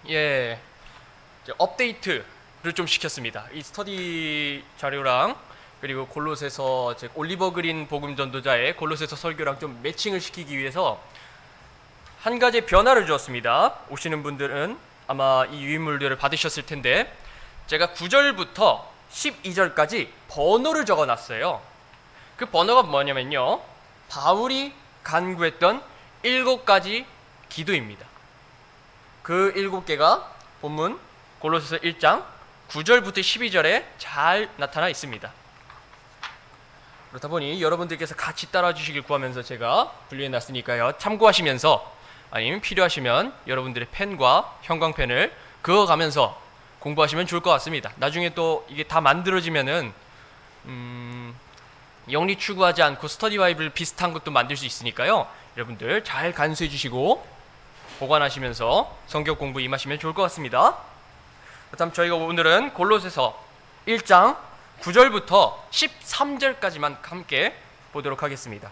예, 이제 업데이트를 좀 시켰습니다. 이 스터디 자료랑 그리고 골로새서 올리버 그린 복음 전도자의 골로새서 설교랑 좀 매칭을 시키기 위해서 한 가지 변화를 주었습니다. 오시는 분들은 아마 이 유인물들을 받으셨을 텐데, 제가 9절부터 12절까지 번호를 적어놨어요. 그 번호가 뭐냐면요, 바울이 간구했던 7가지 기도입니다. 그 7개가 본문 골로새서 1장 9절부터 12절에 잘 나타나 있습니다. 그렇다 보니 여러분들께서 같이 따라 주시길 구하면서 제가 분류해 놨으니까요, 참고하시면서 아니면 필요하시면 여러분들의 펜과 형광펜을 그어가면서 공부하시면 좋을 것 같습니다. 나중에 또 이게 다 만들어지면은 영리 추구하지 않고 스터디 바이블 비슷한 것도 만들 수 있으니까요, 여러분들 잘 간수해 주시고 보관하시면서 성경 공부 임하시면 좋을 것 같습니다. 그렇다면 저희가 오늘은 골로새서 1장 9절부터 13절까지만 함께 보도록 하겠습니다.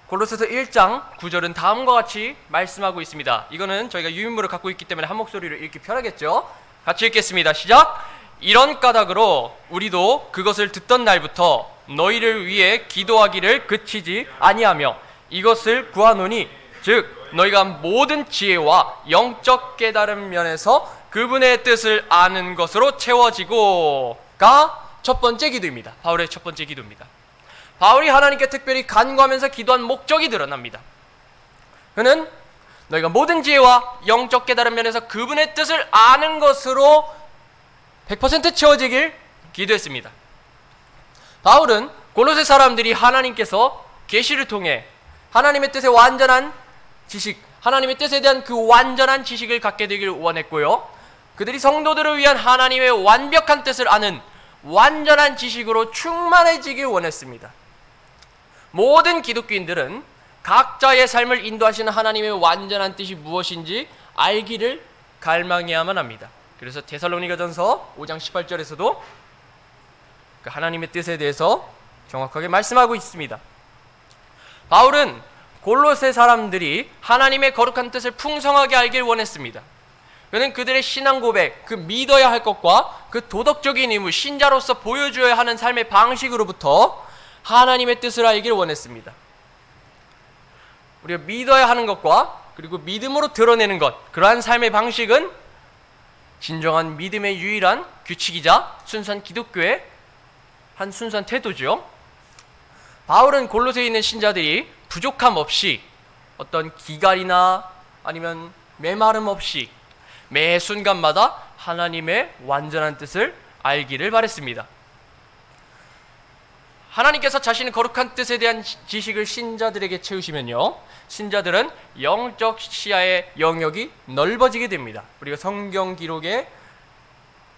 골로새서 1장 9절은 다음과 같이 말씀하고 있습니다. 이거는 저희가 유인물을 갖고 있기 때문에 한 목소리로 읽기 편하겠죠? 같이 읽겠습니다. 시작! 이런 까닭으로 우리도 그것을 듣던 날부터 너희를 위해 기도하기를 그치지 아니하며 이것을 구하노니, 즉 너희가 모든 지혜와 영적 깨달음 면에서 그분의 뜻을 아는 것으로 채워지고가 첫 번째 기도입니다. 바울의 첫 번째 기도입니다. 바울이 하나님께 특별히 간구하면서 기도한 목적이 드러납니다. 그는 너희가 모든 지혜와 영적 깨달음 면에서 그분의 뜻을 아는 것으로 100% 채워지길 기도했습니다. 바울은 골로새 사람들이 하나님께서 계시를 통해 하나님의 뜻의 완전한 지식, 하나님의 뜻에 대한 그 완전한 지식을 갖게 되길 원했고요, 그들이 성도들을 위한 하나님의 완벽한 뜻을 아는 완전한 지식으로 충만해지길 원했습니다. 모든 기독교인들은 각자의 삶을 인도하시는 하나님의 완전한 뜻이 무엇인지 알기를 갈망해야만 합니다. 그래서 데살로니가전서 5장 18절에서도 그 하나님의 뜻에 대해서 정확하게 말씀하고 있습니다. 바울은 골로새 사람들이 하나님의 거룩한 뜻을 풍성하게 알길 원했습니다. 그는 그들의 신앙 고백, 그 믿어야 할 것과 그 도덕적인 의무, 신자로서 보여줘야 하는 삶의 방식으로부터 하나님의 뜻을 알길 원했습니다. 우리가 믿어야 하는 것과 그리고 믿음으로 드러내는 것, 그러한 삶의 방식은 진정한 믿음의 유일한 규칙이자 순수한 기독교의 한 순수한 태도죠. 바울은 골로새에 있는 신자들이 부족함 없이, 어떤 기갈이나 아니면 메마름 없이 매 순간마다 하나님의 완전한 뜻을 알기를 바랬습니다. 하나님께서 자신의 거룩한 뜻에 대한 지식을 신자들에게 채우시면요, 신자들은 영적 시야의 영역이 넓어지게 됩니다. 우리가 성경 기록에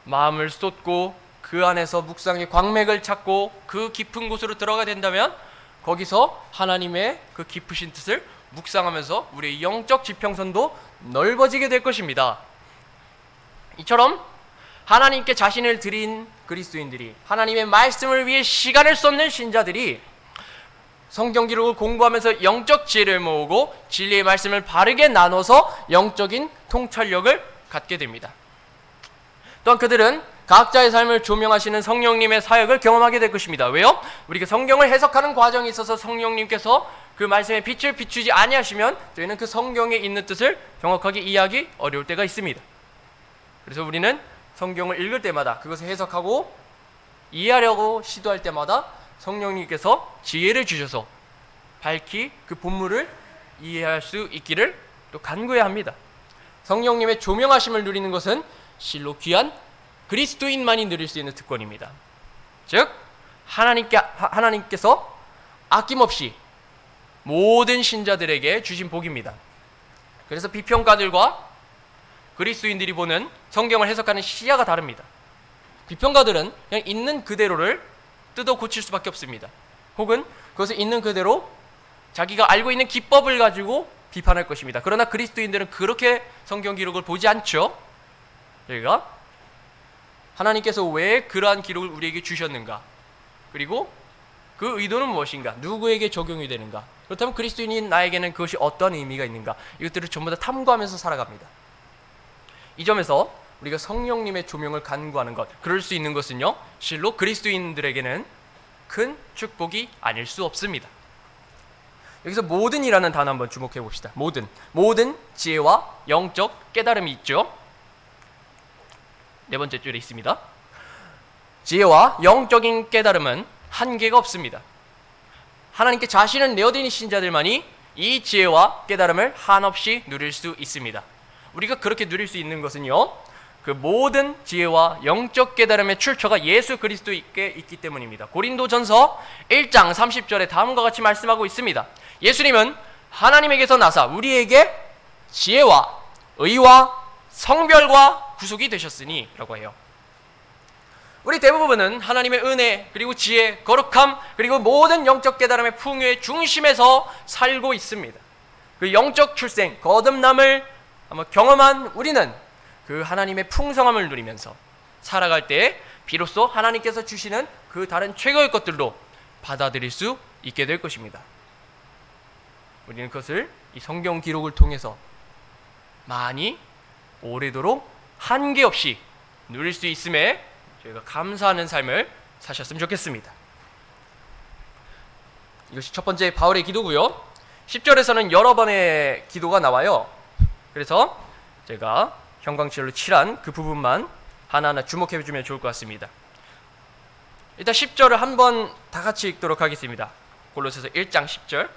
마음을 쏟고 그 안에서 묵상의 광맥을 찾고 그 깊은 곳으로 들어가게 된다면 거기서 하나님의 그 깊으신 뜻을 묵상하면서 우리의 영적 지평선도 넓어지게 될 것입니다. 이처럼 하나님께 자신을 드린 그리스도인들이, 하나님의 말씀을 위해 시간을 쏟는 신자들이 성경 기록을 공부하면서 영적 지혜를 모으고 진리의 말씀을 바르게 나눠서 영적인 통찰력을 갖게 됩니다. 또한 그들은 각자의 삶을 조명하시는 성령님의 사역을 경험하게 될 것입니다. 왜요? 우리가 성경을 해석하는 과정에 있어서 성령님께서 그 말씀에 빛을 비추지 아니하시면 저희는 그 성경에 있는 뜻을 정확하게 이해하기 어려울 때가 있습니다. 그래서 우리는 성경을 읽을 때마다 그것을 해석하고 이해하려고 시도할 때마다 성령님께서 지혜를 주셔서 밝히 그 본문을 이해할 수 있기를 또 간구해야 합니다. 성령님의 조명하심을 누리는 것은 실로 귀한 그리스도인만이 누릴 수 있는 특권입니다. 즉 하나님께서 아낌없이 모든 신자들에게 주신 복입니다. 그래서 비평가들과 그리스도인들이 보는 성경을 해석하는 시야가 다릅니다. 비평가들은 그냥 있는 그대로를 뜯어 고칠 수밖에 없습니다. 혹은 그것을 있는 그대로 자기가 알고 있는 기법을 가지고 비판할 것입니다. 그러나 그리스도인들은 그렇게 성경 기록을 보지 않죠. 저희가 하나님께서 왜 그러한 기록을 우리에게 주셨는가, 그리고 그 의도는 무엇인가, 누구에게 적용이 되는가, 그렇다면 그리스도인인 나에게는 그것이 어떤 의미가 있는가? 이것들을 전부 다 탐구하면서 살아갑니다. 이 점에서 우리가 성령님의 조명을 간구하는 것, 그럴 수 있는 것은요, 실로 그리스도인들에게는 큰 축복이 아닐 수 없습니다. 여기서 모든이라는 단어 한번 주목해 봅시다. 모든 지혜와 영적 깨달음이 있죠. 네 번째 줄에 있습니다. 지혜와 영적인 깨달음은 한계가 없습니다. 하나님께 자신을 내어드린 신자들만이 이 지혜와 깨달음을 한없이 누릴 수 있습니다. 우리가 그렇게 누릴 수 있는 것은요, 그 모든 지혜와 영적 깨달음의 출처가 예수 그리스도께 있기 때문입니다. 고린도전서 1장 30절에 다음과 같이 말씀하고 있습니다. 예수님은 하나님에게서 나사 우리에게 지혜와 의와 성별과 구속이 되셨으니 라고 해요. 우리 대부분은 하나님의 은혜, 그리고 지혜, 거룩함, 그리고 모든 영적 깨달음의 풍요의 중심에서 살고 있습니다. 그 영적 출생, 거듭남을 경험한 우리는 그 하나님의 풍성함을 누리면서 살아갈 때 비로소 하나님께서 주시는 그 다른 최고의 것들로 받아들일 수 있게 될 것입니다. 우리는 그것을 이 성경 기록을 통해서 많이 오래도록 한계 없이 누릴 수 있음에 저희가 감사하는 삶을 사셨으면 좋겠습니다. 이것이 첫 번째 바울의 기도고요. 10절에서는 여러 번의 기도가 나와요. 그래서 제가 형광칠로 칠한 그 부분만 하나하나 주목해 주면 좋을 것 같습니다. 일단 10절을 한번 다 같이 읽도록 하겠습니다. 골로새서 1장 10절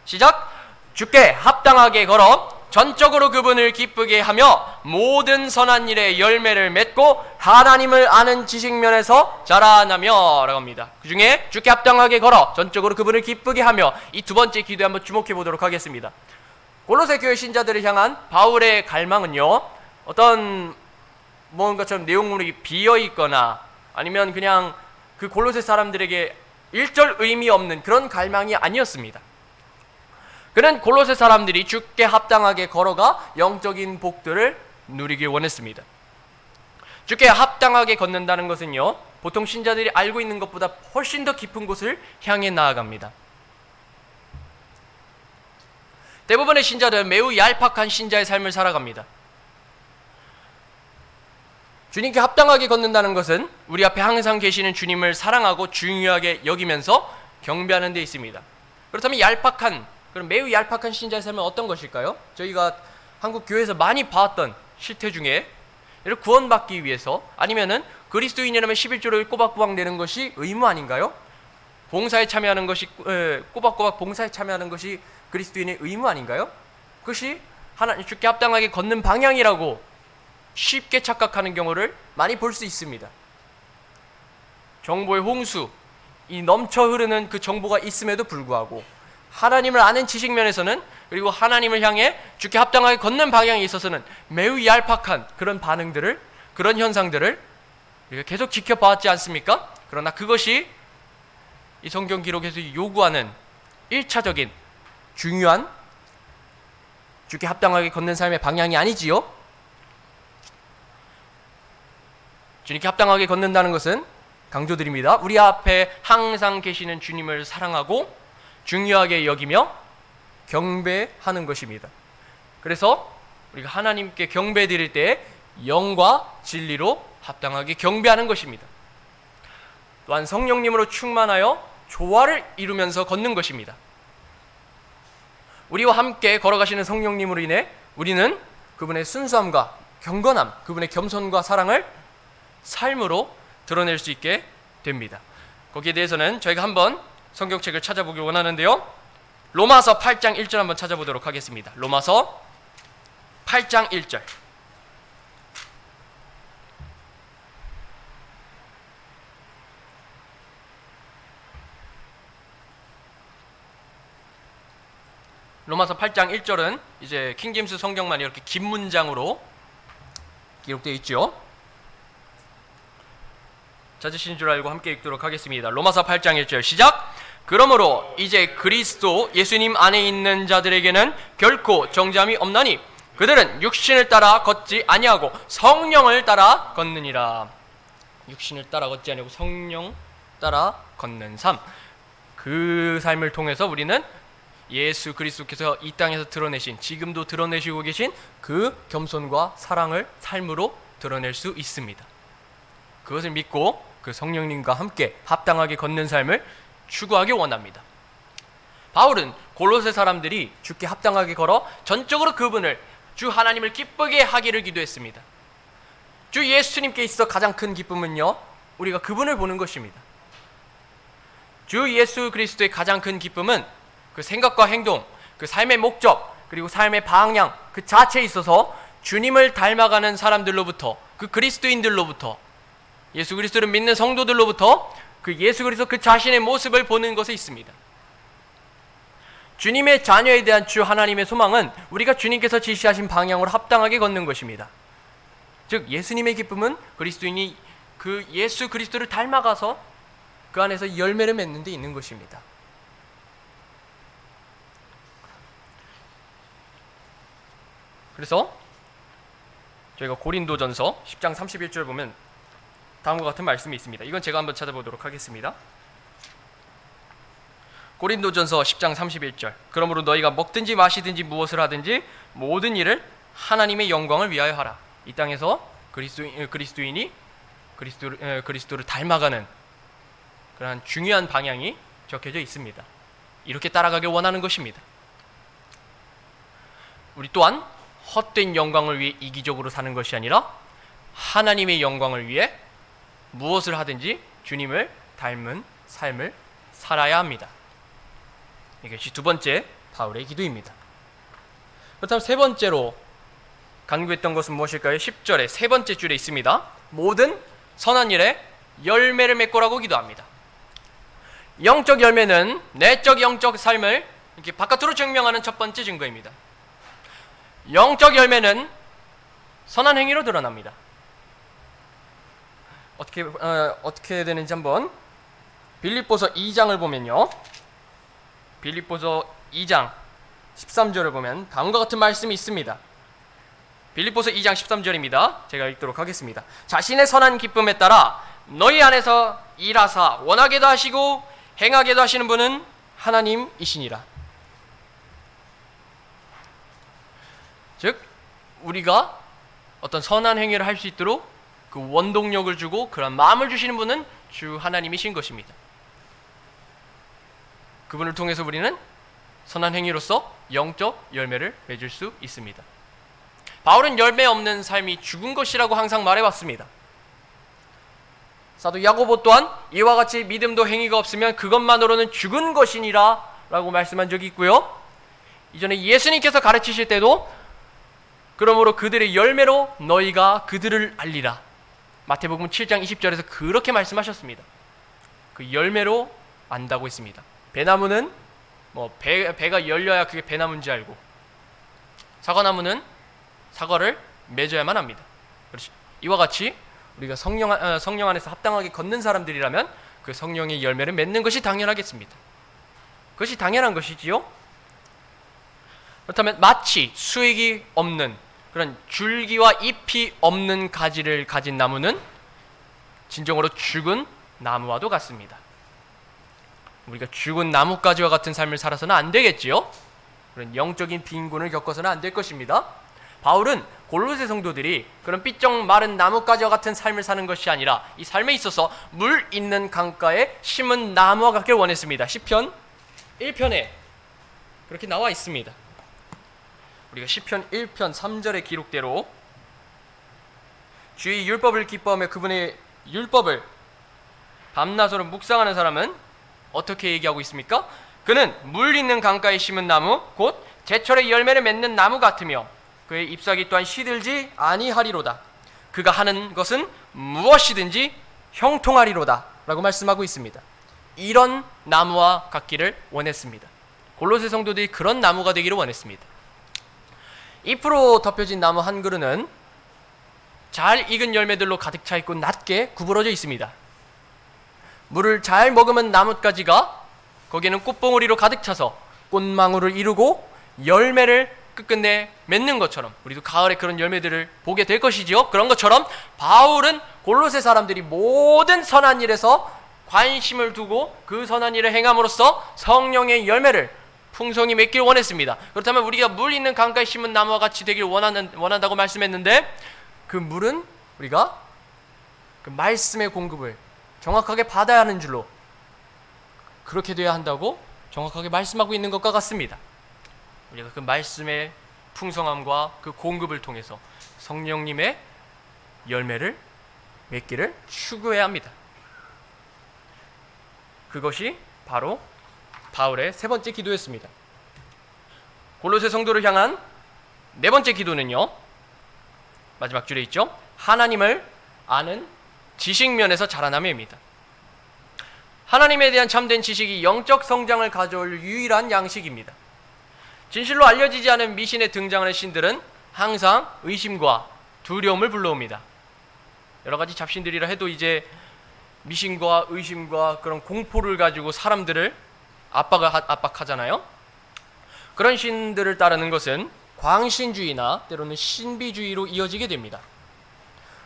시작! 주께 합당하게 걸어 전적으로 그분을 기쁘게 하며 모든 선한 일에 열매를 맺고 하나님을 아는 지식면에서 자라나며 라고 합니다. 그 중에 주께 합당하게 걸어 전적으로 그분을 기쁘게 하며, 이 두 번째 기도에 한번 주목해 보도록 하겠습니다. 골로새 교회 신자들을 향한 바울의 갈망은요, 어떤 뭔가처럼 내용물이 비어 있거나 아니면 그냥 그 골로새 사람들에게 일절 의미 없는 그런 갈망이 아니었습니다. 그는 골로새 사람들이 주께 합당하게 걸어가 영적인 복들을 누리길 원했습니다. 주께 합당하게 걷는다는 것은요, 보통 신자들이 알고 있는 것보다 훨씬 더 깊은 곳을 향해 나아갑니다. 대부분의 신자들은 매우 얄팍한 신자의 삶을 살아갑니다. 주님께 합당하게 걷는다는 것은 우리 앞에 항상 계시는 주님을 사랑하고 중요하게 여기면서 경배하는 데 있습니다. 그렇다면 그럼 매우 얄팍한 신자의 삶은 어떤 것일까요? 저희가 한국 교회에서 많이 봐왔던 실태 중에, 이를 구원받기 위해서 아니면은 그리스도인이라면 11조를 꼬박꼬박 내는 것이 의무 아닌가요? 봉사에 참여하는 것이 꼬박꼬박 봉사에 참여하는 것이 그리스도인의 의무 아닌가요? 그것이 하나님 주께 합당하게 걷는 방향이라고 쉽게 착각하는 경우를 많이 볼 수 있습니다. 정보의 홍수, 이 넘쳐 흐르는 그 정보가 있음에도 불구하고 하나님을 아는 지식면에서는, 그리고 하나님을 향해 주께 합당하게 걷는 방향에 있어서는 매우 얄팍한 그런 반응들을, 그런 현상들을 우리가 계속 지켜봐왔지 않습니까? 그러나 그것이 이 성경 기록에서 요구하는 1차적인 중요한 주께 합당하게 걷는 삶의 방향이 아니지요. 주님께 합당하게 걷는다는 것은, 강조드립니다, 우리 앞에 항상 계시는 주님을 사랑하고 중요하게 여기며 경배하는 것입니다. 그래서 우리가 하나님께 경배 드릴 때 영과 진리로 합당하게 경배하는 것입니다. 또한 성령님으로 충만하여 조화를 이루면서 걷는 것입니다. 우리와 함께 걸어가시는 성령님으로 인해 우리는 그분의 순수함과 경건함, 그분의 겸손과 사랑을 삶으로 드러낼 수 있게 됩니다. 거기에 대해서는 저희가 한번 성경책을 찾아보길 원하는데요, 로마서 8장 1절 한번 찾아보도록 하겠습니다. 로마서 8장 1절. 로마서 8장 1절은 이제 킹제임스 성경만 이렇게 긴 문장으로 기록되어 있죠. 찾으신 줄 알고 함께 읽도록 하겠습니다. 로마서 8장 1절 시작! 그러므로 이제 그리스도 예수님 안에 있는 자들에게는 결코 정죄함이 없나니 그들은 육신을 따라 걷지 아니하고 성령을 따라 걷느니라. 육신을 따라 걷지 아니하고 성령 따라 걷는 삶, 그 삶을 통해서 우리는 예수 그리스도께서 이 땅에서 드러내신, 지금도 드러내시고 계신 그 겸손과 사랑을 삶으로 드러낼 수 있습니다. 그것을 믿고 그 성령님과 함께 합당하게 걷는 삶을 추구하기 원합니다. 바울은 골로새 사람들이 주께 합당하게 걸어 전적으로 그분을, 주 하나님을 기쁘게 하기를 기도했습니다. 주 예수님께 있어 가장 큰 기쁨은요, 우리가 그분을 보는 것입니다. 주 예수 그리스도의 가장 큰 기쁨은 그 생각과 행동, 그 삶의 목적, 그리고 삶의 방향 그 자체에 있어서 주님을 닮아가는 사람들로부터, 그 그리스도인들로부터, 예수 그리스도를 믿는 성도들로부터 그 예수 그리스도 그 자신의 모습을 보는 것에 있습니다. 주님의 자녀에 대한 주 하나님의 소망은 우리가 주님께서 지시하신 방향으로 합당하게 걷는 것입니다. 즉 예수님의 기쁨은 그리스도인이 그 예수 그리스도를 닮아가서 그 안에서 열매를 맺는 데 있는 것입니다. 그래서 저희가 고린도전서 10장 31절 보면 다음과 같은 말씀이 있습니다. 이건 제가 한번 찾아보도록 하겠습니다. 고린도전서 10장 31절. 그러므로 너희가 먹든지 마시든지 무엇을 하든지 모든 일을 하나님의 영광을 위하여 하라. 이 땅에서 그리스도인이 그리스도를 닮아가는 그러한 중요한 방향이 적혀져 있습니다. 이렇게 따라가길 원하는 것입니다. 우리 또한 헛된 영광을 위해 이기적으로 사는 것이 아니라 하나님의 영광을 위해 무엇을 하든지 주님을 닮은 삶을 살아야 합니다. 이것이 두 번째 바울의 기도입니다. 그렇다면 세 번째로 강조했던 것은 무엇일까요? 10절의 세 번째 줄에 있습니다. 모든 선한 일에 열매를 맺고라고 기도합니다. 영적 열매는 내적 영적 삶을 이렇게 바깥으로 증명하는 첫 번째 증거입니다. 영적 열매는 선한 행위로 드러납니다. 어떻게 되는지 한번 빌립보서 2장을 보면요, 빌립보서 2장 13절을 보면 다음과 같은 말씀이 있습니다. 빌립보서 2장 13절입니다. 제가 읽도록 하겠습니다. 자신의 선한 기쁨에 따라 너희 안에서 일하사 원하게도 하시고 행하게도 하시는 분은 하나님이시니라. 즉 우리가 어떤 선한 행위를 할 수 있도록 그 원동력을 주고 그런 마음을 주시는 분은 주 하나님이신 것입니다. 그분을 통해서 우리는 선한 행위로서 영적 열매를 맺을 수 있습니다. 바울은 열매 없는 삶이 죽은 것이라고 항상 말해왔습니다. 사도 야고보 또한 이와 같이 믿음도 행위가 없으면 그것만으로는 죽은 것이니라 라고 말씀한 적이 있고요, 이전에 예수님께서 가르치실 때도 그러므로 그들의 열매로 너희가 그들을 알리라, 마태복음 7장 20절에서 그렇게 말씀하셨습니다. 그 열매로 안다고 했습니다. 배나무는 배가 열려야 그게 배나무인지 알고, 사과나무는 사과를 맺어야만 합니다. 그렇죠. 이와 같이 우리가 성령 안에서 합당하게 걷는 사람들이라면 그 성령의 열매를 맺는 것이 당연하겠습니다. 그것이 당연한 것이지요. 그렇다면 마치 수익이 없는 그런 줄기와 잎이 없는 가지를 가진 나무는 진정으로 죽은 나무와도 같습니다. 우리가 죽은 나뭇가지와 같은 삶을 살아서는 안 되겠지요. 그런 영적인 빈곤을 겪어서는 안 될 것입니다. 바울은 골로새 성도들이 그런 삐쩍 마른 나뭇가지와 같은 삶을 사는 것이 아니라 이 삶에 있어서 물 있는 강가에 심은 나무와 같길 원했습니다. 시편 1편에 그렇게 나와 있습니다. 우리가 시편 1편 3절의 기록대로 주의 율법을 기뻐하며 그분의 율법을 밤낮으로 묵상하는 사람은 어떻게 얘기하고 있습니까? 그는 물 있는 강가에 심은 나무 곧 제철의 열매를 맺는 나무 같으며 그의 잎사귀 또한 시들지 아니하리로다. 그가 하는 것은 무엇이든지 형통하리로다 라고 말씀하고 있습니다. 이런 나무와 같기를 원했습니다. 골로새 성도들이 그런 나무가 되기를 원했습니다. 잎으로 덮여진 나무 한 그루는 잘 익은 열매들로 가득 차 있고 낮게 구부러져 있습니다. 물을 잘 머금은 나뭇가지가 거기에는 꽃봉오리로 가득 차서 꽃망울을 이루고 열매를 끝끝내 맺는 것처럼 우리도 가을에 그런 열매들을 보게 될 것이지요. 그런 것처럼 바울은 골로새 사람들이 모든 선한 일에서 관심을 두고 그 선한 일을 행함으로써 성령의 열매를 풍성히 맺길 원했습니다. 그렇다면 우리가 물 있는 강가에 심은 나무와 같이 되길 원한다고 말씀했는데, 그 물은 우리가 그 말씀의 공급을 정확하게 받아야 하는 줄로, 그렇게 돼야 한다고 정확하게 말씀하고 있는 것과 같습니다. 우리가 그 말씀의 풍성함과 그 공급을 통해서 성령님의 열매를 맺기를 추구해야 합니다. 그것이 바로 바울의 세 번째 기도였습니다. 골로새 성도를 향한 네 번째 기도는요, 마지막 줄에 있죠. 하나님을 아는 지식면에서 자라남입니다. 하나님에 대한 참된 지식이 영적 성장을 가져올 유일한 양식입니다. 진실로 알려지지 않은 미신에 등장하는 신들은 항상 의심과 두려움을 불러옵니다. 여러 가지 잡신들이라 해도 이제 미신과 의심과 그런 공포를 가지고 사람들을 압박하잖아요. 그런 신들을 따르는 것은 광신주의나 때로는 신비주의로 이어지게 됩니다.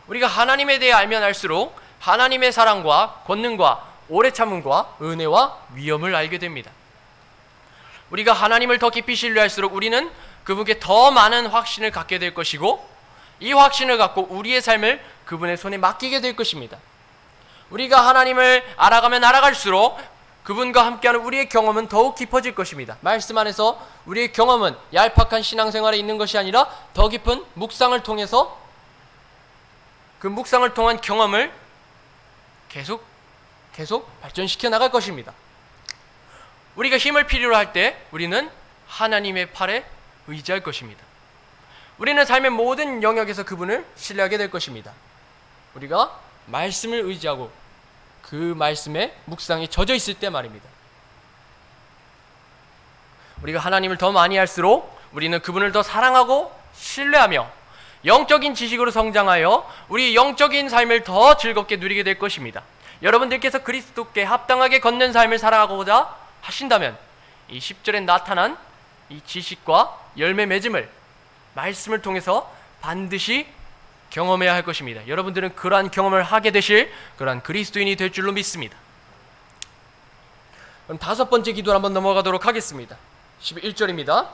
우리가 하나님에 대해 알면 알수록 하나님의 사랑과 권능과 오래 참음과 은혜와 위엄을 알게 됩니다. 우리가 하나님을 더 깊이 신뢰할수록 우리는 그분께 더 많은 확신을 갖게 될 것이고, 이 확신을 갖고 우리의 삶을 그분의 손에 맡기게 될 것입니다. 우리가 하나님을 알아가면 알아갈수록 그분과 함께하는 우리의 경험은 더욱 깊어질 것입니다. 말씀 안에서 우리의 경험은 얄팍한 신앙생활에 있는 것이 아니라 더 깊은 묵상을 통해서 그 묵상을 통한 경험을 계속 발전시켜 나갈 것입니다. 우리가 힘을 필요로 할 때 우리는 하나님의 팔에 의지할 것입니다. 우리는 삶의 모든 영역에서 그분을 신뢰하게 될 것입니다. 우리가 말씀을 의지하고 그 말씀에 묵상이 젖어 있을 때 말입니다. 우리가 하나님을 더 많이 할수록 우리는 그분을 더 사랑하고 신뢰하며 영적인 지식으로 성장하여 우리 영적인 삶을 더 즐겁게 누리게 될 것입니다. 여러분들께서 그리스도께 합당하게 걷는 삶을 살아가고자 하신다면 이 10절에 나타난 이 지식과 열매 맺음을 말씀을 통해서 반드시 경험해야 할 것입니다. 여러분들은 그러한 경험을 하게 되실 그러한 그리스도인이 될 줄로 믿습니다. 그럼 다섯 번째 기도를 한번 넘어가도록 하겠습니다. 11절입니다.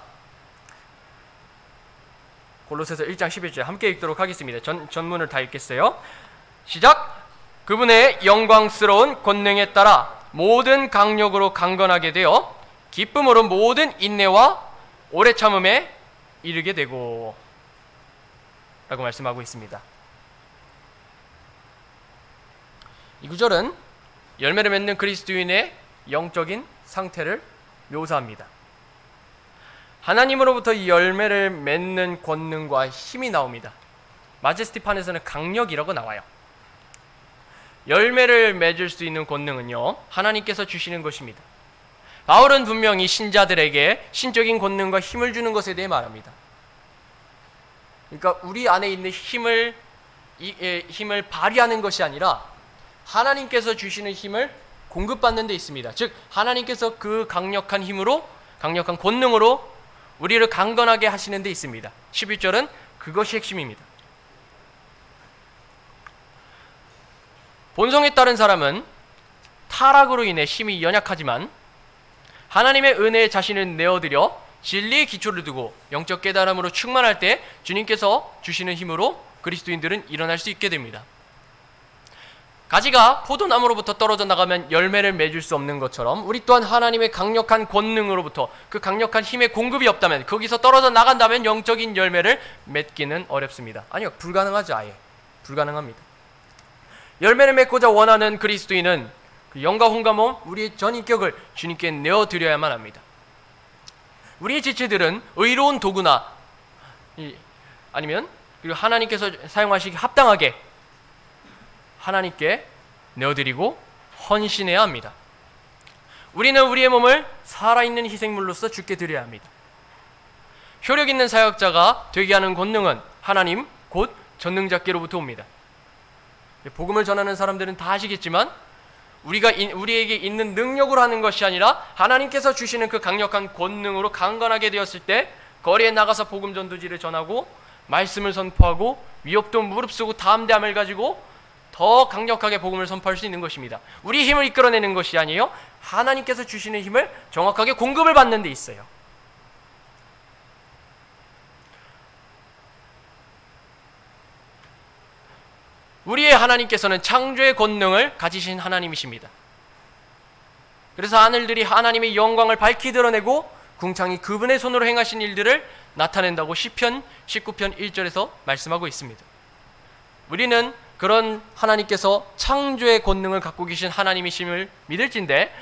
골로새서 1장 11절 함께 읽도록 하겠습니다. 전문을 다 읽겠어요. 시작! 그분의 영광스러운 권능에 따라 모든 강력으로 강건하게 되어 기쁨으로 모든 인내와 오래 참음에 이르게 되고, 라고 말씀하고 있습니다. 이 구절은 열매를 맺는 그리스도인의 영적인 상태를 묘사합니다. 하나님으로부터 이 열매를 맺는 권능과 힘이 나옵니다. 마제스티판에서는 강력이라고 나와요. 열매를 맺을 수 있는 권능은요, 하나님께서 주시는 것입니다. 바울은 분명히 신자들에게 신적인 권능과 힘을 주는 것에 대해 말합니다. 그러니까 우리 안에 있는 힘을 발휘하는 것이 아니라 하나님께서 주시는 힘을 공급받는 데 있습니다. 즉 하나님께서 그 강력한 힘으로, 강력한 권능으로 우리를 강건하게 하시는 데 있습니다. 11절은 그것이 핵심입니다. 본성에 따른 사람은 타락으로 인해 힘이 연약하지만 하나님의 은혜에 자신을 내어드려 진리의 기초를 두고 영적 깨달음으로 충만할 때 주님께서 주시는 힘으로 그리스도인들은 일어날 수 있게 됩니다. 가지가 포도나무로부터 떨어져 나가면 열매를 맺을 수 없는 것처럼 우리 또한 하나님의 강력한 권능으로부터 그 강력한 힘의 공급이 없다면, 거기서 떨어져 나간다면 영적인 열매를 맺기는 어렵습니다. 아니요, 불가능하죠. 아예 불가능합니다. 열매를 맺고자 원하는 그리스도인은 그 영과 혼과 몸, 우리의 전 인격을 주님께 내어드려야만 합니다. 우리의 지체들은 의로운 도구나 아니면 그리고 하나님께서 사용하시기 합당하게 하나님께 내어드리고 헌신해야 합니다. 우리는 우리의 몸을 살아있는 희생물로서 주께 드려야 합니다. 효력 있는 사역자가 되게 하는 권능은 하나님 곧 전능자께로부터 옵니다. 복음을 전하는 사람들은 다 아시겠지만 우리에게 있는 능력으로 하는 것이 아니라 하나님께서 주시는 그 강력한 권능으로 강건하게 되었을 때 거리에 나가서 복음 전도지를 전하고 말씀을 선포하고 위협도 무릅쓰고 담대함을 가지고 더 강력하게 복음을 선포할 수 있는 것입니다. 우리 힘을 이끌어내는 것이 아니에요. 하나님께서 주시는 힘을 정확하게 공급을 받는 데 있어요. 우리의 하나님께서는 창조의 권능을 가지신 하나님이십니다. 그래서 하늘들이 하나님의 영광을 밝히 드러내고 궁창이 그분의 손으로 행하신 일들을 나타낸다고 시편 19편 1절에서 말씀하고 있습니다. 우리는 그런 하나님께서 창조의 권능을 갖고 계신 하나님이심을 믿을진데,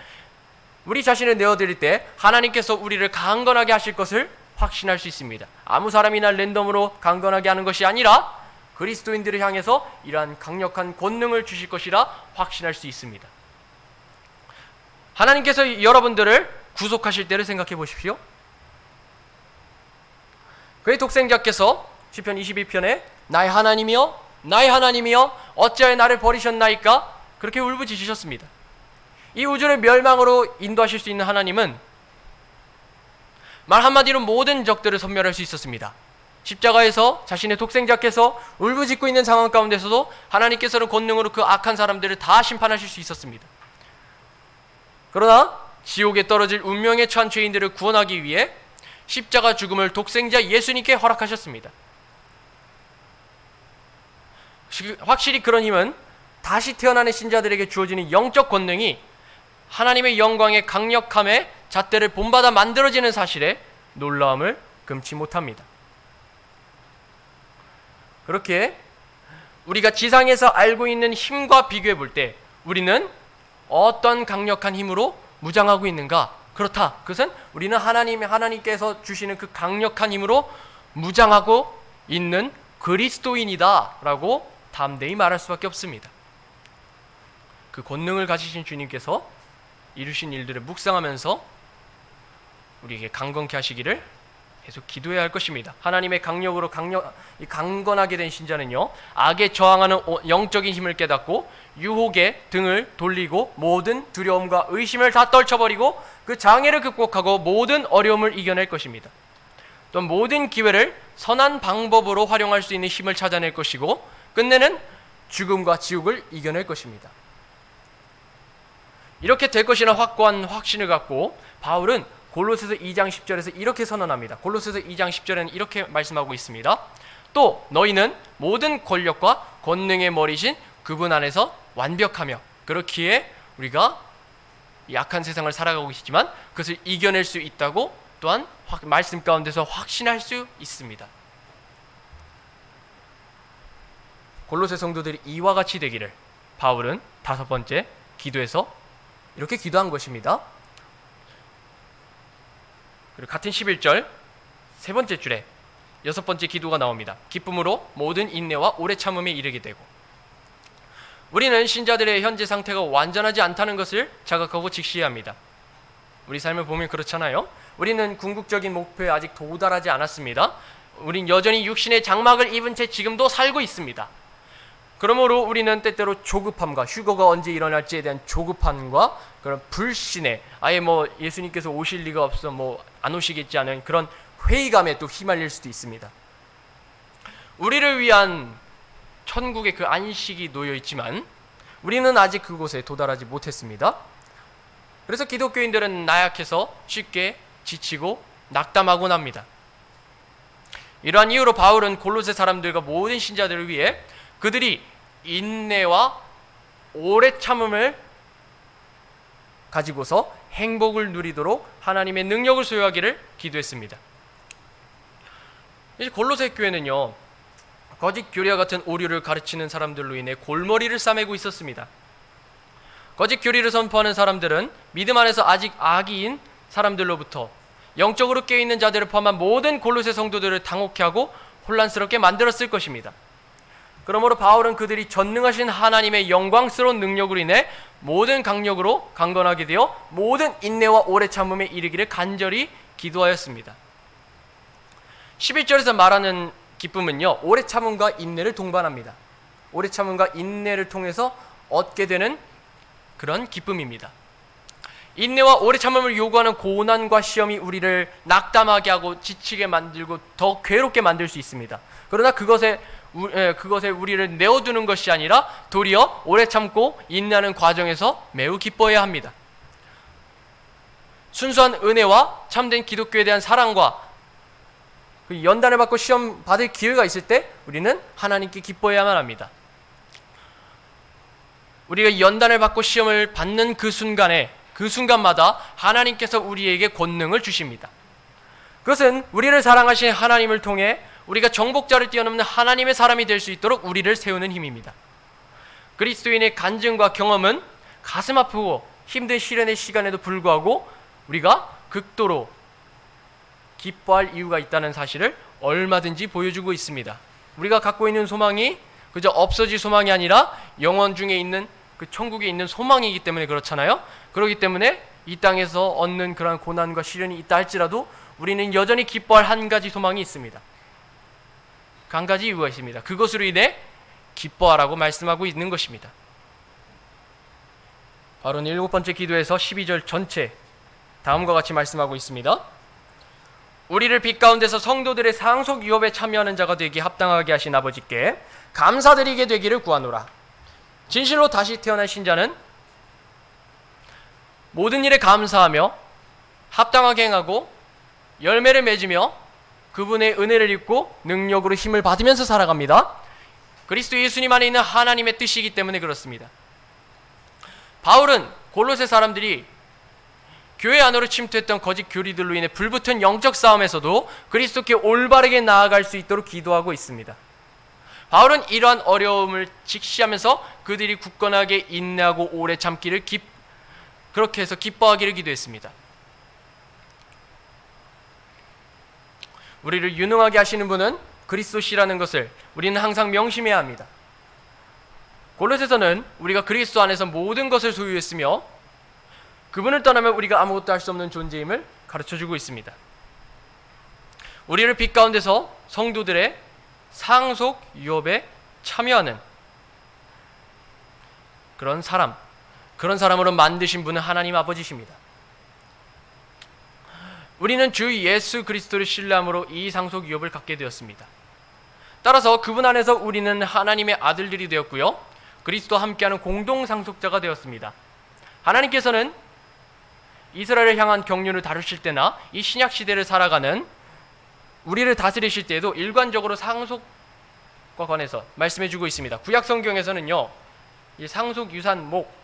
우리 자신을 내어드릴 때 하나님께서 우리를 강건하게 하실 것을 확신할 수 있습니다. 아무 사람이나 랜덤으로 강건하게 하는 것이 아니라 그리스도인들을 향해서 이러한 강력한 권능을 주실 것이라 확신할 수 있습니다. 하나님께서 여러분들을 구속하실 때를 생각해 보십시오. 그의 독생자께서 시편 22편에 나의 하나님이여 나의 하나님이여 어찌하여 나를 버리셨나이까 그렇게 울부짖으셨습니다. 이 우주를 멸망으로 인도하실 수 있는 하나님은 말 한마디로 모든 적들을 섬멸할 수 있었습니다. 십자가에서 자신의 독생자께서 울부짖고 있는 상황 가운데서도 하나님께서는 권능으로 그 악한 사람들을 다 심판하실 수 있었습니다. 그러나 지옥에 떨어질 운명에 처한 죄인들을 구원하기 위해 십자가 죽음을 독생자 예수님께 허락하셨습니다. 확실히 그런 힘은 다시 태어나는 신자들에게 주어지는 영적 권능이 하나님의 영광의 강력함에 잣대를 본받아 만들어지는 사실에 놀라움을 금치 못합니다. 그렇게 우리가 지상에서 알고 있는 힘과 비교해 볼 때 우리는 어떤 강력한 힘으로 무장하고 있는가? 그렇다. 그것은 우리는 하나님께서 주시는 그 강력한 힘으로 무장하고 있는 그리스도인이다 라고 담대히 말할 수밖에 없습니다. 그 권능을 가지신 주님께서 이루신 일들을 묵상하면서 우리에게 강건케 하시기를 계속 기도해야 할 것입니다. 하나님의 강력으로 강건하게 된 신자는요, 악에 저항하는 영적인 힘을 깨닫고 유혹에 등을 돌리고 모든 두려움과 의심을 다 떨쳐버리고 그 장애를 극복하고 모든 어려움을 이겨낼 것입니다. 또 모든 기회를 선한 방법으로 활용할 수 있는 힘을 찾아낼 것이고 끝내는 죽음과 지옥을 이겨낼 것입니다. 이렇게 될 것이라는 확고한 확신을 갖고 바울은 골로새서 2장 10절에서 이렇게 선언합니다. 골로새서 2장 10절에는 이렇게 말씀하고 있습니다. 또 너희는 모든 권력과 권능의 머리신 그분 안에서 완벽하며, 그렇기에 우리가 약한 세상을 살아가고 있지만 그것을 이겨낼 수 있다고 또한 말씀 가운데서 확신할 수 있습니다. 골로새 성도들이 이와 같이 되기를 바울은 5번째 기도에서 이렇게 기도한 것입니다. 그리고 같은 11절 3번째 줄에 6번째 기도가 나옵니다. 기쁨으로 모든 인내와 오래 참음에 이르게 되고, 우리는 신자들의 현재 상태가 완전하지 않다는 것을 자각하고 직시해야 합니다. 우리 삶을 보면 그렇잖아요. 우리는 궁극적인 목표에 아직 도달하지 않았습니다. 우린 여전히 육신의 장막을 입은 채 지금도 살고 있습니다. 그러므로 우리는 때때로 조급함과 휴거가 언제 일어날지에 대한 조급함과 그런 불신에 아예 예수님께서 오실 리가 없어 안 오시겠지 않은 그런 회의감에 또 휘말릴 수도 있습니다. 우리를 위한 천국의 그 안식이 놓여 있지만 우리는 아직 그곳에 도달하지 못했습니다. 그래서 기독교인들은 나약해서 쉽게 지치고 낙담하곤 합니다. 이러한 이유로 바울은 골로새 사람들과 모든 신자들을 위해 그들이 인내와 오래 참음을 가지고서 행복을 누리도록 하나님의 능력을 소유하기를 기도했습니다. 이제 골로새 교회는요, 거짓 교리와 같은 오류를 가르치는 사람들로 인해 골머리를 싸매고 있었습니다. 거짓 교리를 선포하는 사람들은 믿음 안에서 아직 아기인 사람들로부터 영적으로 깨어있는 자들을 포함한 모든 골로새 성도들을 당혹해 하고 혼란스럽게 만들었을 것입니다. 그러므로 바울은 그들이 전능하신 하나님의 영광스러운 능력으로 인해 모든 강력으로 강건하게 되어 모든 인내와 오래 참음에 이르기를 간절히 기도하였습니다. 11절에서 말하는 기쁨은요, 오래 참음과 인내를 동반합니다. 오래 참음과 인내를 통해서 얻게 되는 그런 기쁨입니다. 인내와 오래 참음을 요구하는 고난과 시험이 우리를 낙담하게 하고 지치게 만들고 더 괴롭게 만들 수 있습니다. 그러나 그것에 우리를 내어두는 것이 아니라 도리어 오래 참고 인내하는 과정에서 매우 기뻐해야 합니다. 순수한 은혜와 참된 기독교에 대한 사랑과 그 연단을 받고 시험 받을 기회가 있을 때 우리는 하나님께 기뻐해야만 합니다. 우리가 연단을 받고 시험을 받는 그 순간마다 하나님께서 우리에게 권능을 주십니다. 그것은 우리를 사랑하신 하나님을 통해 우리가 정복자를 뛰어넘는 하나님의 사람이 될 수 있도록 우리를 세우는 힘입니다. 그리스도인의 간증과 경험은 가슴 아프고 힘든 시련의 시간에도 불구하고 우리가 극도로 기뻐할 이유가 있다는 사실을 얼마든지 보여주고 있습니다. 우리가 갖고 있는 소망이 그저 없어질 소망이 아니라 영원 중에 있는 그 천국에 있는 소망이기 때문에 그렇잖아요. 그렇기 때문에 이 땅에서 얻는 그런 고난과 시련이 있다 할지라도 우리는 여전히 기뻐할 한 가지 소망이 있습니다. 한 가지 이유가 있습니다. 그것으로 인해 기뻐하라고 말씀하고 있는 것입니다. 바로는 7번째 기도에서 12절 전체 다음과 같이 말씀하고 있습니다. 우리를 빛 가운데서 성도들의 상속 유업에 참여하는 자가 되기 합당하게 하신 아버지께 감사드리게 되기를 구하노라. 진실로 다시 태어난 신자는 모든 일에 감사하며 합당하게 행하고 열매를 맺으며 그분의 은혜를 입고 능력으로 힘을 받으면서 살아갑니다. 그리스도 예수님 안에 있는 하나님의 뜻이기 때문에 그렇습니다. 바울은 골로새 사람들이 교회 안으로 침투했던 거짓 교리들로 인해 불붙은 영적 싸움에서도 그리스도께 올바르게 나아갈 수 있도록 기도하고 있습니다. 바울은 이러한 어려움을 직시하면서 그들이 굳건하게 인내하고 오래 참기를 그렇게 해서 기뻐하기를 기도했습니다. 우리를 유능하게 하시는 분은 그리스도시라는 것을 우리는 항상 명심해야 합니다. 골로새서는 우리가 그리스도 안에서 모든 것을 소유했으며 그분을 떠나면 우리가 아무것도 할 수 없는 존재임을 가르쳐주고 있습니다. 우리를 빛 가운데서 성도들의 상속 유업에 참여하는 그런 사람으로 만드신 분은 하나님 아버지십니다. 우리는 주 예수 그리스도를 신뢰함으로 이 상속 유업을 갖게 되었습니다. 따라서 그분 안에서 우리는 하나님의 아들들이 되었고요, 그리스도와 함께하는 공동 상속자가 되었습니다. 하나님께서는 이스라엘을 향한 경륜을 다루실 때나 이 신약 시대를 살아가는 우리를 다스리실 때에도 일관적으로 상속과 관해서 말씀해주고 있습니다. 구약 성경에서는요, 이 상속 유산목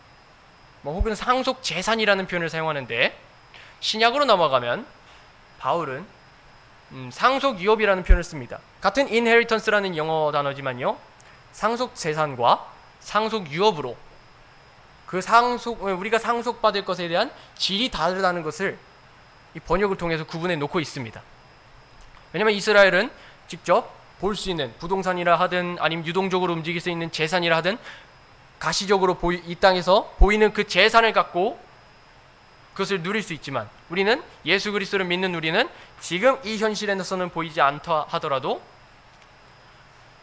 혹은 상속 재산이라는 표현을 사용하는데, 신약으로 넘어가면 바울은 상속 유업이라는 표현을 씁니다. 같은 inheritance라는 영어 단어지만요, 상속 재산과 상속 유업으로 우리가 상속받을 것에 대한 질이 다르다는 것을 이 번역을 통해서 구분해 놓고 있습니다. 왜냐하면 이스라엘은 직접 볼 수 있는 부동산이라 하든 아니면 유동적으로 움직일 수 있는 재산이라 하든 가시적으로 이 땅에서 보이는 그 재산을 갖고 그것을 누릴 수 있지만, 우리는 예수 그리스도를 믿는 우리는 지금 이 현실에서는 보이지 않다 하더라도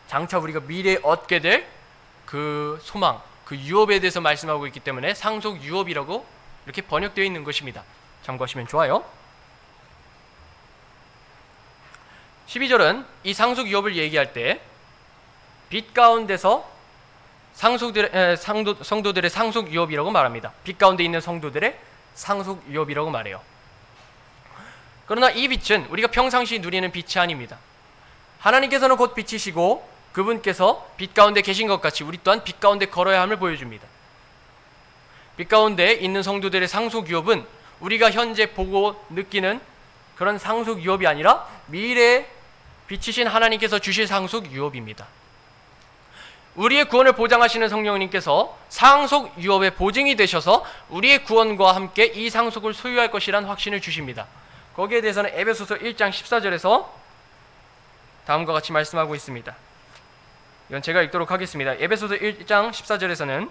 장차 우리가 미래에 얻게 될 그 소망, 그 유업에 대해서 말씀하고 있기 때문에 상속 유업이라고 이렇게 번역되어 있는 것입니다. 참고하시면 좋아요. 12절은 이 상속 유업을 얘기할 때 빛 가운데서 성도들의 상속 유업이라고 말합니다. 빛 가운데 있는 성도들의 상속 유업이라고 말해요. 그러나 이 빛은 우리가 평상시 누리는 빛이 아닙니다. 하나님께서는 곧 빛이시고 그분께서 빛 가운데 계신 것 같이 우리 또한 빛 가운데 걸어야 함을 보여줍니다. 빛 가운데 있는 성도들의 상속 유업은 우리가 현재 보고 느끼는 그런 상속 유업이 아니라 미래에 빛이신 하나님께서 주실 상속 유업입니다. 우리의 구원을 보장하시는 성령님께서 상속 유업의 보증이 되셔서 우리의 구원과 함께 이 상속을 소유할 것이란 확신을 주십니다. 거기에 대해서는 에베소서 1장 14절에서 다음과 같이 말씀하고 있습니다. 이건 제가 읽도록 하겠습니다. 에베소서 1장 14절에서는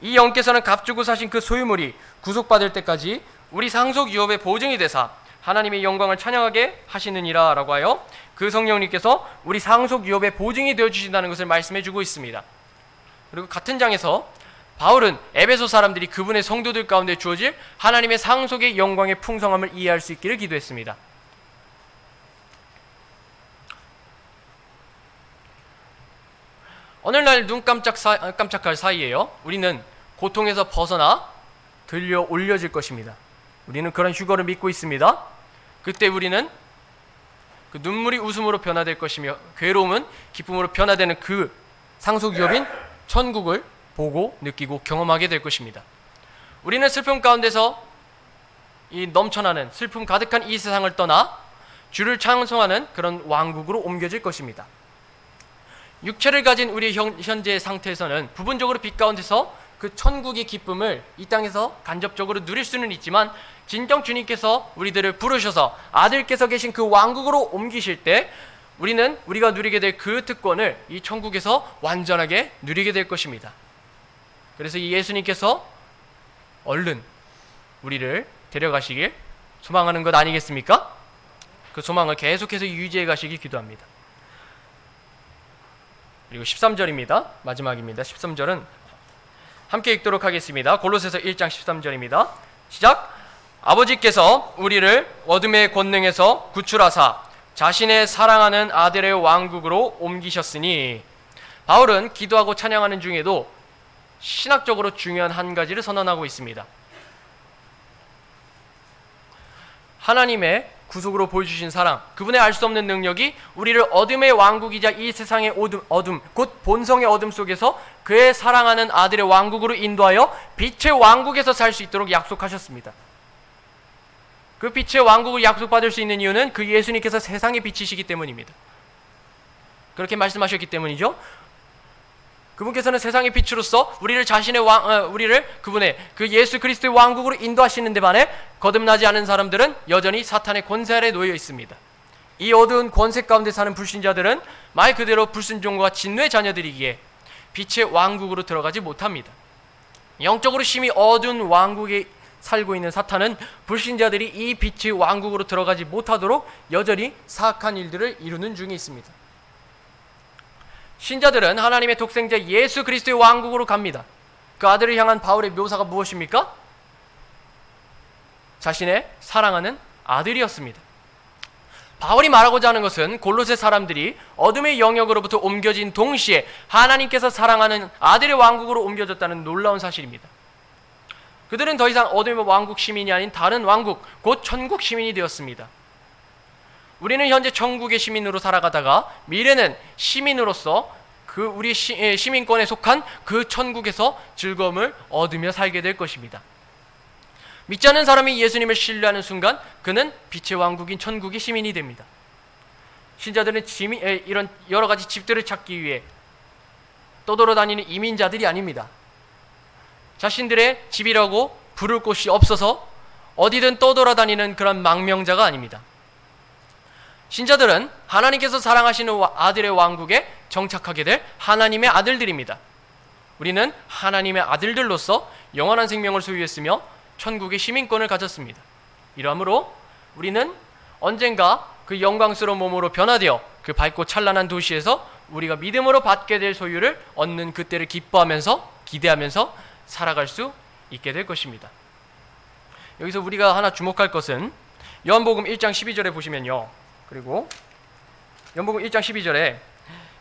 이 영께서는 값주고 사신 그 소유물이 구속받을 때까지 우리 상속 유업의 보증이 되사 하나님의 영광을 찬양하게 하시느니라 라고 하여 그 성령님께서 우리 상속 유업의 보증이 되어주신다는 것을 말씀해주고 있습니다. 그리고 같은 장에서 바울은 에베소 사람들이 그분의 성도들 가운데 주어질 하나님의 상속의 영광의 풍성함을 이해할 수 있기를 기도했습니다. 어느 날 눈 깜짝할 사이에요, 우리는 고통에서 벗어나 들려 올려질 것입니다. 우리는 그런 휴거를 믿고 있습니다. 그때 우리는 그 눈물이 웃음으로 변화될 것이며 괴로움은 기쁨으로 변화되는 그 상속유업인 천국을 보고 느끼고 경험하게 될 것입니다. 우리는 슬픔 가운데서 이 넘쳐나는 슬픔 가득한 이 세상을 떠나 주를 찬송하는 그런 왕국으로 옮겨질 것입니다. 육체를 가진 우리 현재의 상태에서는 부분적으로 빛 가운데서 그 천국의 기쁨을 이 땅에서 간접적으로 누릴 수는 있지만, 진정 주님께서 우리들을 부르셔서 아들께서 계신 그 왕국으로 옮기실 때 우리는 우리가 누리게 될 그 특권을 이 천국에서 완전하게 누리게 될 것입니다. 그래서 이 예수님께서 얼른 우리를 데려가시길 소망하는 것 아니겠습니까? 그 소망을 계속해서 유지해 가시길 기도합니다. 그리고 13절입니다. 마지막입니다. 13절은 함께 읽도록 하겠습니다. 골로새서 1장 13절입니다. 시작! 아버지께서 우리를 어둠의 권능에서 구출하사 자신의 사랑하는 아들의 왕국으로 옮기셨으니, 바울은 기도하고 찬양하는 중에도 신학적으로 중요한 한 가지를 선언하고 있습니다. 하나님의 구속으로 보여주신 사랑, 그분의 알 수 없는 능력이 우리를 어둠의 왕국이자 이 세상의 어둠, 곧 본성의 어둠 속에서 그의 사랑하는 아들의 왕국으로 인도하여 빛의 왕국에서 살 수 있도록 약속하셨습니다. 그 빛의 왕국을 약속받을 수 있는 이유는 그 예수님께서 세상의 빛이시기 때문입니다. 그렇게 말씀하셨기 때문이죠. 그분께서는 세상의 빛으로서 우리를 그분의 그 예수 그리스도의 왕국으로 인도하시는데 반해 거듭나지 않은 사람들은 여전히 사탄의 권세 아래 놓여 있습니다. 이 어두운 권세 가운데 사는 불신자들은 말 그대로 불순종과 진노의 자녀들이기에 빛의 왕국으로 들어가지 못합니다. 영적으로 심히 어두운 왕국에 살고 있는 사탄은 불신자들이 이 빛의 왕국으로 들어가지 못하도록 여전히 사악한 일들을 이루는 중에 있습니다. 신자들은 하나님의 독생자 예수 그리스도의 왕국으로 갑니다. 그 아들을 향한 바울의 묘사가 무엇입니까? 자신의 사랑하는 아들이었습니다. 바울이 말하고자 하는 것은 골로새 사람들이 어둠의 영역으로부터 옮겨진 동시에 하나님께서 사랑하는 아들의 왕국으로 옮겨졌다는 놀라운 사실입니다. 그들은 더 이상 어둠의 왕국 시민이 아닌 다른 왕국, 곧 천국 시민이 되었습니다. 우리는 현재 천국의 시민으로 살아가다가 미래는 시민으로서 그 우리 시민권에 속한 그 천국에서 즐거움을 얻으며 살게 될 것입니다. 믿지 않는 사람이 예수님을 신뢰하는 순간 그는 빛의 왕국인 천국의 시민이 됩니다. 신자들은 이런 여러 가지 집들을 찾기 위해 떠돌아다니는 이민자들이 아닙니다. 자신들의 집이라고 부를 곳이 없어서 어디든 떠돌아다니는 그런 망명자가 아닙니다. 신자들은 하나님께서 사랑하시는 아들의 왕국에 정착하게 될 하나님의 아들들입니다. 우리는 하나님의 아들들로서 영원한 생명을 소유했으며 천국의 시민권을 가졌습니다. 이러므로 우리는 언젠가 그 영광스러운 몸으로 변화되어 그 밝고 찬란한 도시에서 우리가 믿음으로 받게 될 소유를 얻는 그때를 기뻐하면서 기대하면서 살아갈 수 있게 될 것입니다. 여기서 우리가 하나 주목할 것은 요한복음 1장 12절에 보시면요, 그리고 요한복음 1장 12절에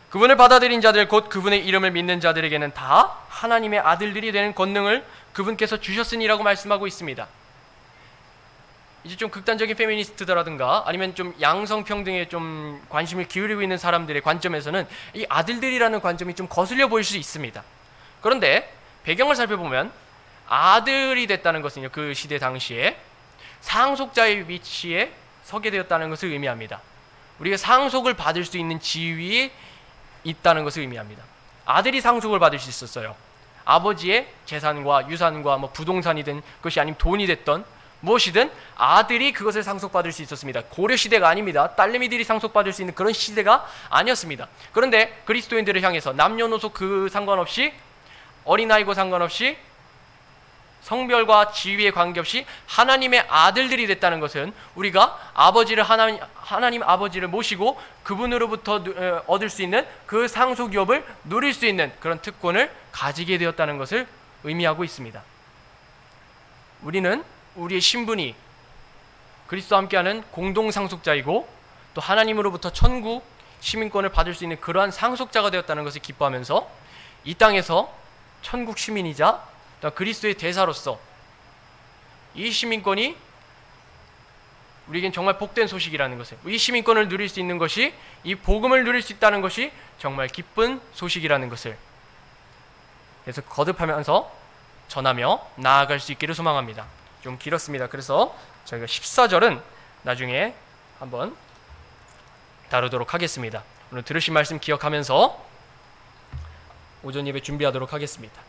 그분을 받아들인 자들 곧 그분의 이름을 믿는 자들에게는 다 하나님의 아들들이 되는 권능을 그분께서 주셨으니라고 말씀하고 있습니다. 이제 좀 극단적인 페미니스트들라든가 아니면 좀 양성평등에 좀 관심을 기울이고 있는 사람들의 관점에서는 이 아들들이라는 관점이 좀 거슬려 보일 수 있습니다. 그런데 배경을 살펴보면 아들이 됐다는 것은요, 그 시대 당시에 상속자의 위치에 서게 되었다는 것을 의미합니다. 우리가 상속을 받을 수 있는 지위에 있다는 것을 의미합니다. 아들이 상속을 받을 수 있었어요. 아버지의 재산과 유산과 부동산이든 그것이 아니면 돈이 됐던 무엇이든 아들이 그것을 상속받을 수 있었습니다. 고려 시대가 아닙니다. 딸내미들이 상속받을 수 있는 그런 시대가 아니었습니다. 그런데 그리스도인들을 향해서 남녀노소 그 상관없이 어린아이고 상관없이 성별과 지위에 관계없이 하나님의 아들들이 됐다는 것은 우리가 하나님 아버지를 모시고 그분으로부터 얻을 수 있는 그 상속유업을 누릴 수 있는 그런 특권을 가지게 되었다는 것을 의미하고 있습니다. 우리는 우리의 신분이 그리스도와 함께하는 공동 상속자이고 또 하나님으로부터 천국 시민권을 받을 수 있는 그러한 상속자가 되었다는 것을 기뻐하면서 이 땅에서 천국 시민이자 또 그리스도의 대사로서 이 시민권이 우리에겐 정말 복된 소식이라는 것을, 이 시민권을 누릴 수 있는 것이, 이 복음을 누릴 수 있다는 것이 정말 기쁜 소식이라는 것을 그래서 거듭하면서 전하며 나아갈 수 있기를 소망합니다. 좀 길었습니다. 그래서 저희가 14절은 나중에 한번 다루도록 하겠습니다. 오늘 들으신 말씀 기억하면서 오전 예배 준비하도록 하겠습니다.